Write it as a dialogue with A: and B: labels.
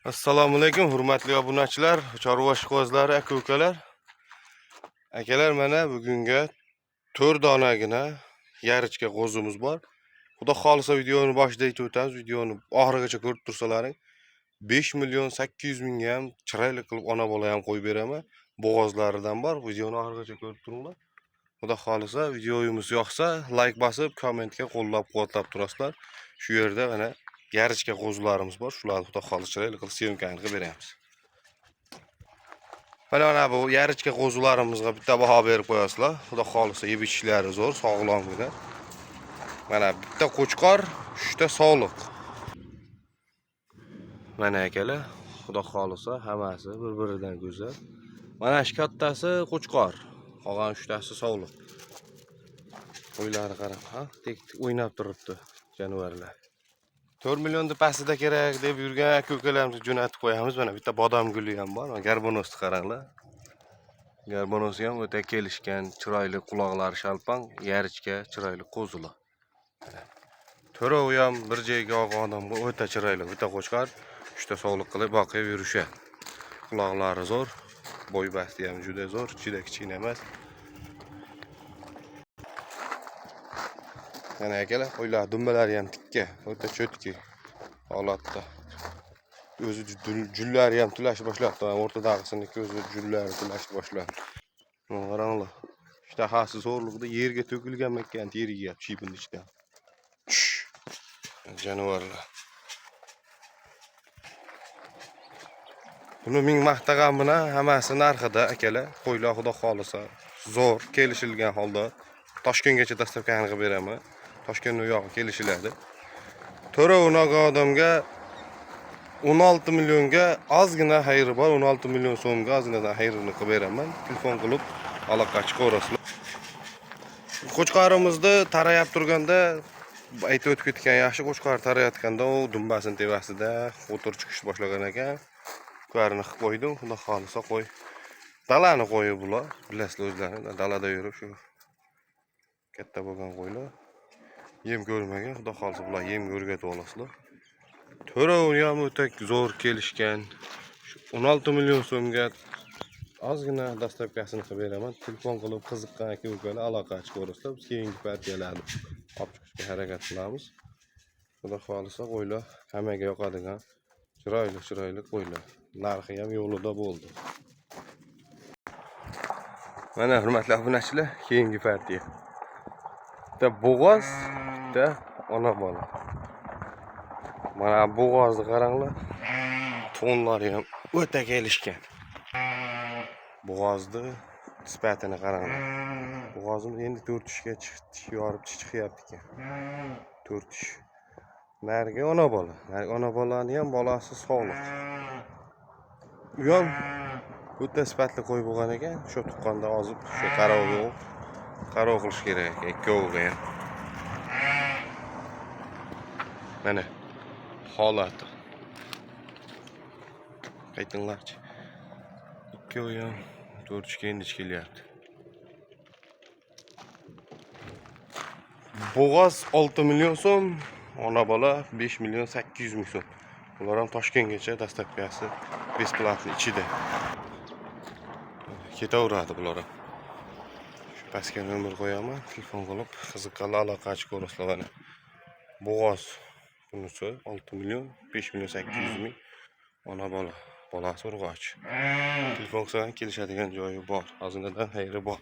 A: Assalomu alaykum, hurmatli obunachilar, chorva ishqibozlari, aka-ukalar. Akalar, mana bugunga 4 donagina yarichka qo'zimiz bor. Xudo xolisa videoni boshida aytib o'tamiz, videoni oxirigacha ko'rib tursalaring 5 million 800 mingga ham chiroyli qilib ona bola ham qo'yib beraman. Bo'g'ozlaridan bor, videoni oxirigacha ko'rib turinglar. Xudo xolisa videomiz yoqsa, like bosib, kommentga qo'llab-quvvatlab turasizlar. Shu yerda mana yarichka qo'zlarimiz bor. Shularni xudo xolisa chiroyli qilib syomkani qilib beramiz. Mana bu yarichka qo'zularimizga bitta baho berib qo'yasizlar. Xudo xolisa yeb ichishlari zo'r, sog'lomgina. Mana bitta qo'chqor, 3 ta sog'liq. Mana akalar, xudo xolisa hammasi bir-biridan go'zal. Mana shu kattasi qo'chqor, qolgan 3 tasi sog'liq. Qo'ylari qarang, ha, tek o'ynab turibdi jonivorlar. 4 million pastida kerak deb yurgan aka-ukalarimizni jo'natib qo'yamiz. Mana bitta bodom guli ham bor. Garbonosni qaranglar. Garbonosi ham o'ta kelishgan, chiroyli quloqlari shalpang, yarichka, chiroyli qo'zilar. To'rovi ham bir joyga olgan odamga o'ta chiroyli, bitta qo'chqar, 3 ta sog'liq qilib boqib yurishadi. Quloqlari zo'r, bo'y basti ham juda zo'r, juda kichkina emas. Mana akalar, qo'ylar dumbalari ham tikka, o'ta cho'tki holatda. O'zi jullari ham tulash boshlabdi. O'rtadag'isiniki o'zi jullari tulash boshlabdi. Mana qaranglar. Ishtahasi zo'rligida yerga to'kilgan ekan, teriga chipini ichidan. Jonivorlar. Buni ming maqtagan bilan hammasi narxida akalar. Qo'ylar xudo xolisa zo'r kelishilgan holda Toshkentgacha dastavkani qilib beraman. Toshkent u yoqqa kelishiladi. To'rovnaga odamga 16 millionga ozgina xayri bor, 16 million so'mga ozgina xayrini qilib beraman. Telefon qilib aloqa chiqarasizlar. Qo'chqorimizni tarayab turganda aytib o'tib ketgan yaxshi, qo'chqor tarayotganda u dumbasini tevasida o'tir chiqish boshlagan ekan. Qo'yarni qilib qo'ydim, xudo xolisa qo'y. Dalani qo'yib bular, bilasizlar o'zlarini, dalada yurib shu katta bo'lgan qo'ylar. Yem ko'rmagan, xudo xolisa bular yem o'rgatib olasizlar. To'rovi ham o'ta zo'r kelishgan. 16 million so'mga ozgina dastavkasini qilib beraman. Telefon qilib qiziqqan aka-ukalar aloqa chiqarasizlar. Biz keyingi partiyalarni olib chiqishga harakat qilamiz. Xudo xolisa qo'ylar hammaga yoqadigan chiroyli qo'ylar. Narxi ham yo'lida bo'ldi. Mana hurmatli obunachilar, keyingi partiya. Bitta bo'g'oz, bitta ona bola. Mana bo'g'ozni qaranglar. Tonlari ham o'ta kelishgan. Bo'g'ozni sifatini qaranglar. Bo'g'ozimiz endi 4 tishga tish yorib chiqyapti ekan. 4 tish. Narigi ona bola. Narigi ona bolani ham bolasi sog'liq. U ham o'ta sifatli qo'y bo'lgan ekan. Shu tuqqanda ozib, shu qarov qilish kerak ekan ikkoviga ham. Mana holati. Qaytinglarchi. Ikkovi ham 4 tishga endi kelyapti. Bo'g'oz 6 million so'm, ona bola 5 million 800 ming so'm. Ular ham Toshkentgacha dastavkasi besplatni ichida. Ketaveradi bular ham. Shu pastga nomer qo'yaman, telefon qilib qiziqqanlar aloqa chiqarasizlar mana. Bo'g'oz bunisi 6 million 5 million 800 ming. Ona bola, bolasi urg'och. Telefon qilsa kelishadigan joyi bor, ozginadan xayri bor.